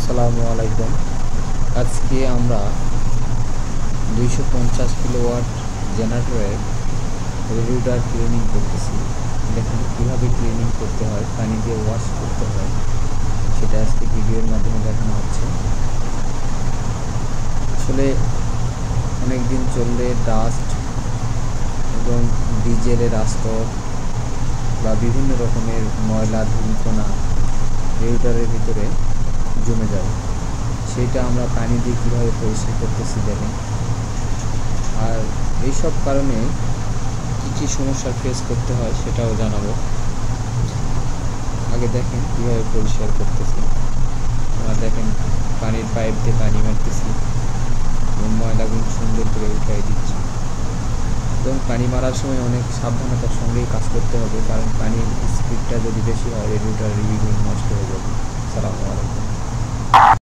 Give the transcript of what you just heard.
আসসালামু আলাইকুম। আজকে আমরা 250 কিলোওয়াট জেনারেটরের রেগুলেটর ক্লিনিং করতেছি। দেখুন কীভাবে ক্লিনিং করতে হয়, পানি দিয়ে ওয়াশ করতে হয়, সেটা আজকে ভিডিওর মাধ্যমে দেখানো হচ্ছে। আসলে অনেক দিন চললে ডাস্ট এবং ডিজেলের আস্তর বা বিভিন্ন রকমের ময়লা ধূলিকণা রেগুলেটরের ভিতরে জমে যায়। সেটা আমরা পানি দিয়ে কীভাবে পরিষ্কার করতেছি দেখেন। আর এইসব কারণে কী কী সমস্যার ফেস করতে হয় সেটাও জানাবো। আগে দেখেন কীভাবে পরিষ্কার করতেছি। আমরা দেখেন পানির পাইপ দিয়ে পানি মারতেছি এবং ময়লাগুলো সুন্দর করে উঠাই দিচ্ছি। এবং পানি মারার সময় অনেক সাবধানতার সঙ্গেই কাজ করতে হবে, কারণ পানির স্পিডটা যদি বেশি হয় রেগুলেটর রিডিং নষ্ট হয়ে যাবে।